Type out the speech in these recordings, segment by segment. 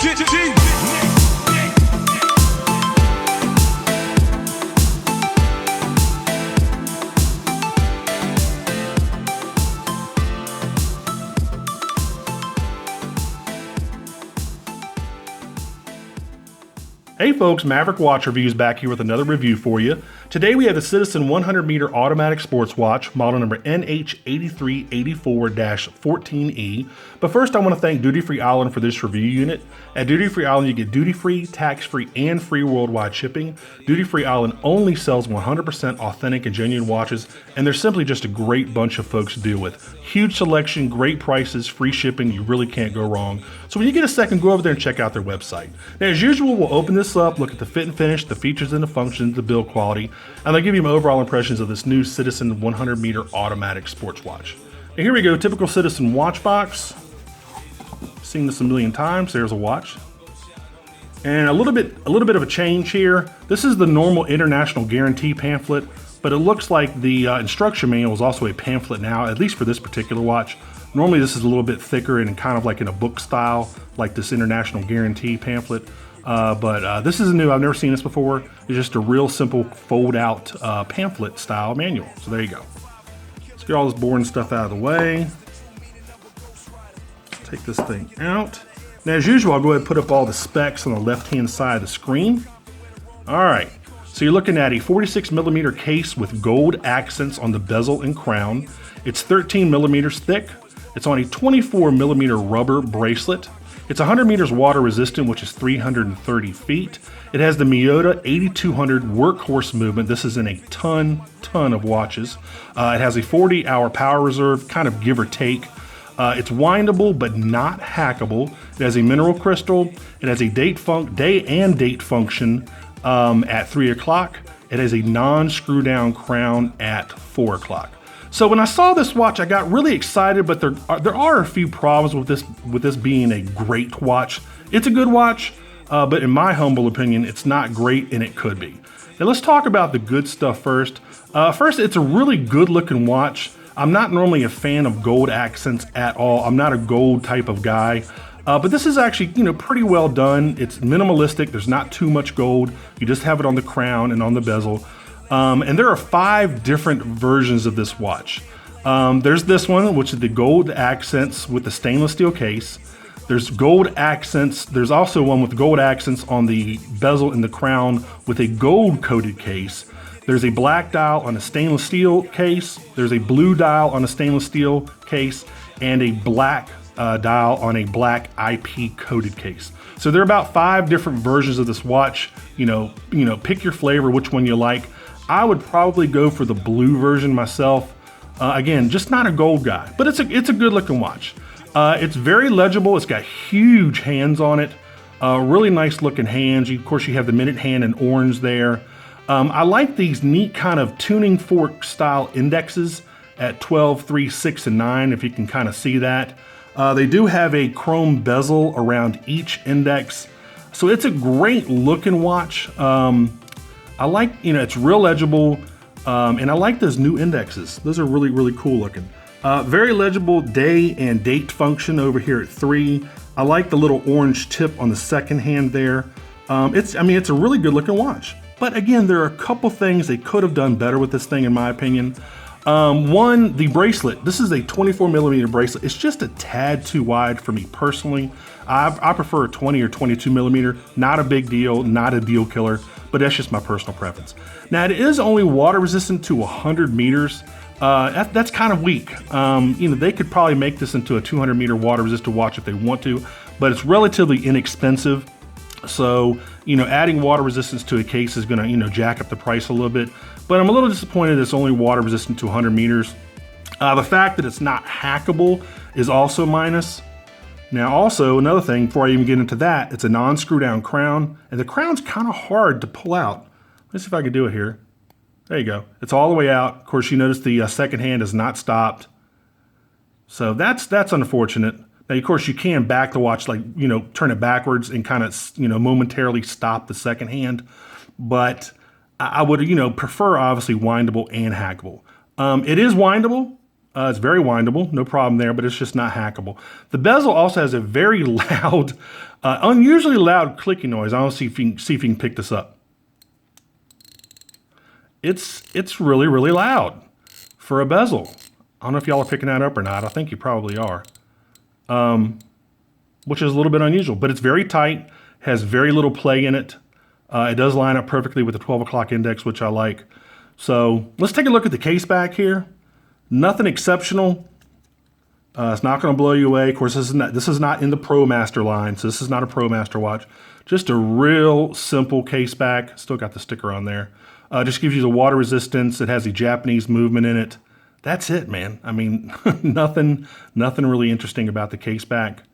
Hey folks, Maverick Watch Reviews back here with another review for you. Today we have the Citizen 100 meter automatic sports watch, model number NH8384-14E. But first I want to thank Duty Free Island for this review unit. At Duty Free Island you get duty free, tax free, and free worldwide shipping. Duty Free Island only sells 100% authentic and genuine watches, and they're simply just a great bunch of folks to deal with. Huge selection, great prices, free shipping, you really can't go wrong. So when you get a second, go over there and check out their website. Now as usual, we'll open this up, look at the fit and finish, the features and the functions, the build quality, and I'll give you my overall impressions of this new Citizen 100 meter automatic sports watch. And here we go, typical Citizen watch box. Seen this a million times. There's a watch. And a little bit of a change here. This is the normal international guarantee pamphlet, but it looks like the instruction manual is also a pamphlet now, at least for this particular watch. Normally this is a little bit thicker and kind of like in a book style, like this international guarantee pamphlet. But this is new, I've never seen this before. It's just a real simple fold out pamphlet style manual. So there you go. Let's get all this boring stuff out of the way. Take this thing out. Now as usual, I'll go ahead and put up all the specs on the left hand side of the screen. All right, so you're looking at a 46mm case with gold accents on the bezel and crown. It's 13mm thick. It's on a 24mm rubber bracelet. It's 100 meters water resistant, which is 330 feet. It has the Miyota 8200 workhorse movement. This is in a ton of watches. It has a 40-hour power reserve, kind of give or take. It's windable, but not hackable. It has a mineral crystal. It has a day and date function at 3 o'clock. It has a non-screw down crown at 4 o'clock. So when I saw this watch, I got really excited, but there are a few problems with this being a great watch. It's a good watch, but in my humble opinion, it's not great, and it could be. Now let's talk about the good stuff first. First, it's a really good looking watch. I'm not normally a fan of gold accents at all. I'm not a gold type of guy. But this is actually, pretty well done. It's minimalistic. There's not too much gold. You just have it on the crown and on the bezel. And there are 5 different versions of this watch. There's this one, which is the gold accents with the stainless steel case. There's gold accents. There's also one with gold accents on the bezel and the crown with a gold coated case. There's a black dial on a stainless steel case. There's a blue dial on a stainless steel case, and a black dial on a black IP coated case. So there are about 5 different versions of this watch. Pick your flavor, which one you like. I would probably go for the blue version myself. Again, just not a gold guy, but it's a good looking watch. It's very legible. It's got huge hands on it. Really nice looking hands. Of course, you have the minute hand in orange there. I like these neat kind of tuning fork style indexes at 12, 3, 6, and 9, if you can kind of see that. They do have a chrome bezel around each index. So it's a great looking watch. I like, it's real legible, and I like those new indexes. Those are really, really cool looking. Very legible day and date function over here at 3. I like the little orange tip on the second hand there. It's a really good looking watch. But again, there are a couple things they could have done better with this thing, in my opinion. One, the bracelet. This is a 24mm bracelet. It's just a tad too wide for me personally. I prefer a 20 or 22mm. Not a big deal, not a deal killer, but that's just my personal preference. Now it is only water resistant to 100 meters. That's kind of weak. They could probably make this into a 200 meter water resistant watch if they want to, but it's relatively inexpensive. So, adding water resistance to a case is gonna, jack up the price a little bit, but I'm a little disappointed it's only water resistant to 100 meters. The fact that it's not hackable is also minus. Now also, another thing, before I even get into that, it's a non-screw down crown, and the crown's kind of hard to pull out. Let's see if I can do it here. There you go. It's all the way out. Of course, you notice the second hand is not stopped. So that's unfortunate. Now, of course, you can back the watch, turn it backwards and kind of, momentarily stop the second hand. But I would, prefer obviously windable and hackable. It is windable. It's very windable, no problem there, but it's just not hackable. The bezel also has a very loud, unusually loud clicking noise. I don't see if you can pick this up. It's really, really loud for a bezel. I don't know if y'all are picking that up or not. I think you probably are, which is a little bit unusual, but it's very tight, has very little play in it. It does line up perfectly with the 12 o'clock index, which I like. So let's take a look at the case back here. Nothing exceptional. It's not going to blow you away. Of course, this is not in the ProMaster line, so this is not a ProMaster watch. Just a real simple case back. Still got the sticker on there. Just gives you the water resistance. It has the Japanese movement in it. That's it, man. I mean, nothing really interesting about the case back.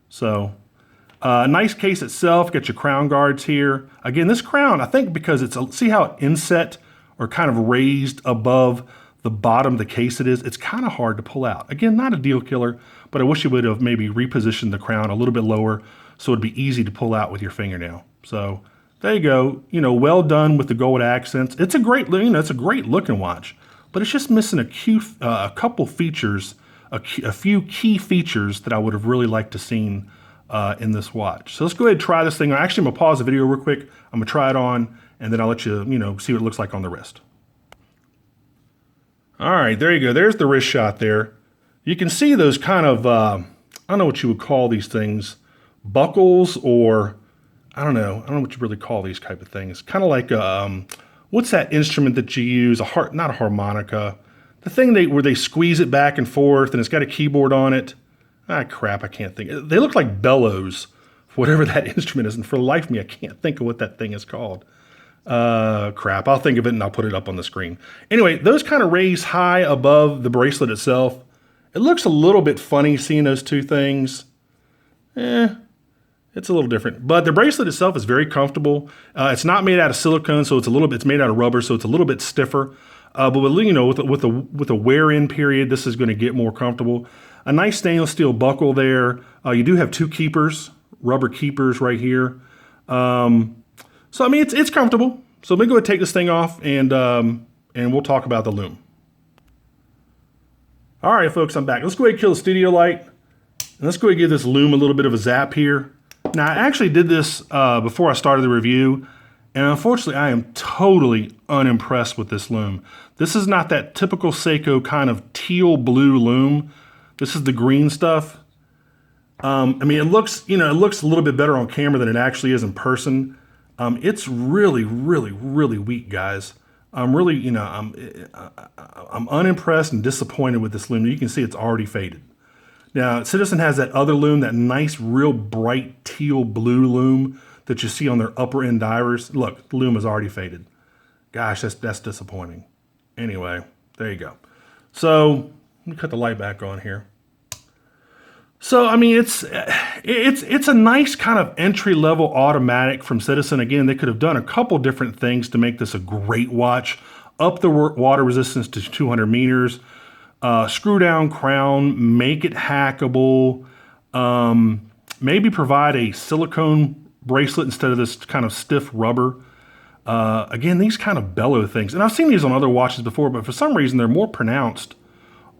So, nice case itself. Got your crown guards here. Again, this crown, I think because see how it inset or kind of raised above the bottom of the case it's kind of hard to pull out. Again, not a deal killer, but I wish you would have maybe repositioned the crown a little bit lower so it'd be easy to pull out with your fingernail. So there you go. Well done with the gold accents. It's a great, it's a great looking watch, but it's just missing a couple features, a few key features that I would have really liked to seen in this watch. So let's go ahead and try this thing. Actually, I'm gonna pause the video real quick. I'm gonna try it on, and then I'll let you, see what it looks like on the wrist. All right, there you go. There's the wrist shot there. You can see those kind of, I don't know what you would call these things, buckles, or I don't know what you really call these type of things. Kind of like, what's that instrument that you use? Not a harmonica. The thing where they squeeze it back and forth and it's got a keyboard on it. Ah, crap, I can't think. They look like bellows, whatever that instrument is. And for the life of me, I can't think of what that thing is called. Crap, I'll think of it and I'll put it up on the screen. Anyway, those kind of raise high above the bracelet itself. It looks a little bit funny seeing those two things. It's a little different, but the bracelet itself is very comfortable. It's not made out of silicone, so it's made out of rubber, so it's a little bit stiffer. But with a wear-in period, this is going to get more comfortable. A nice stainless steel buckle there. You do have two keepers, rubber keepers right here. So I mean, it's comfortable. So let me go ahead and take this thing off, and we'll talk about the Loom. All right, folks, I'm back. Let's go ahead and kill the studio light, and let's go ahead and give this Loom a little bit of a zap here. Now, I actually did this before I started the review, and unfortunately, I am totally unimpressed with this Loom. This is not that typical Seiko kind of teal blue Loom. This is the green stuff. I mean, it looks a little bit better on camera than it actually is in person. It's really, really, really weak, guys. I'm really, I'm unimpressed and disappointed with this Loom. You can see it's already faded. Now, Citizen has that other Loom, that nice, real bright teal blue Loom that you see on their upper end divers. Look, the Loom is already faded. Gosh, that's disappointing. Anyway, there you go. So let me cut the light back on here. So, I mean, it's a nice kind of entry-level automatic from Citizen. Again, they could have done a couple different things to make this a great watch. Up the water resistance to 200 meters, screw down crown, make it hackable, maybe provide a silicone bracelet instead of this kind of stiff rubber. Again, these kind of bellow things. And I've seen these on other watches before, but for some reason, they're more pronounced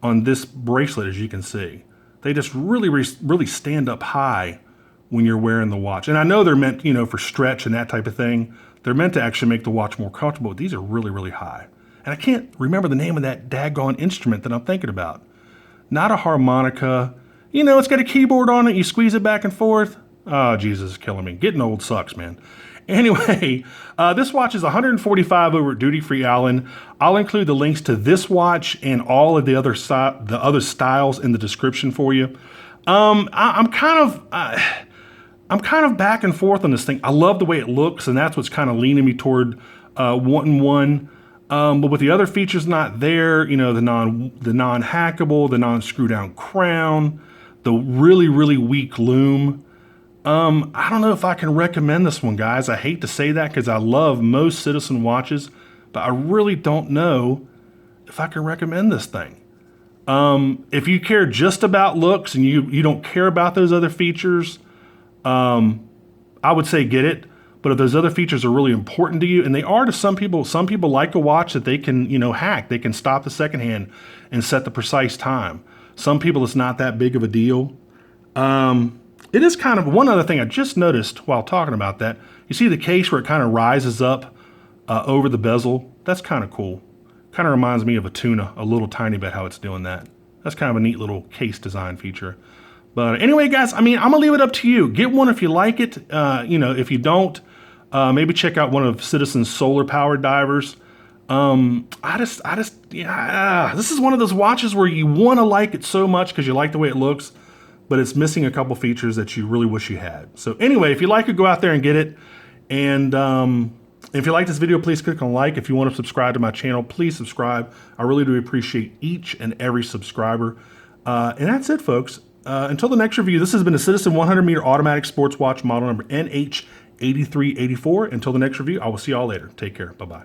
on this bracelet, as you can see. They just really stand up high when you're wearing the watch. And I know they're meant, for stretch and that type of thing. They're meant to actually make the watch more comfortable. These are really, really high. And I can't remember the name of that daggone instrument that I'm thinking about. Not a harmonica. It's got a keyboard on it. You squeeze it back and forth. Oh, Jesus, it's killing me. Getting old sucks, man. Anyway, this watch is $145 over at Duty Free Allen. I'll include the links to this watch and all of the other styles in the description for you. I'm kind of back and forth on this thing. I love the way it looks, and that's what's kind of leaning me toward wanting one. But with the other features not there, the non-hackable, the non-screw down crown, the really, really weak Loom. I don't know if I can recommend this one, guys. I hate to say that because I love most Citizen watches, but I really don't know if I can recommend this thing. If you care just about looks and you don't care about those other features, I would say get it. But if those other features are really important to you, and they are to some people like a watch that they can, hack. They can stop the second hand and set the precise time. Some people, it's not that big of a deal. It is kind of one other thing I just noticed while talking about that. You see the case where it kind of rises up over the bezel? That's kind of cool. Kind of reminds me of a tuna a little tiny bit how it's doing that. That's kind of a neat little case design feature. But anyway, guys, I'm going to leave it up to you. Get one if you like it. If you don't, maybe check out one of Citizen's solar powered divers. This is one of those watches where you want to like it so much because you like the way it looks, but it's missing a couple features that you really wish you had. So anyway, if you like it, go out there and get it. And if you like this video, please click on like. If you want to subscribe to my channel, please subscribe. I really do appreciate each and every subscriber. And that's it, folks. Until the next review, this has been a Citizen 100 meter automatic sports watch model number NH8384. Until the next review, I will see y'all later. Take care. Bye-bye.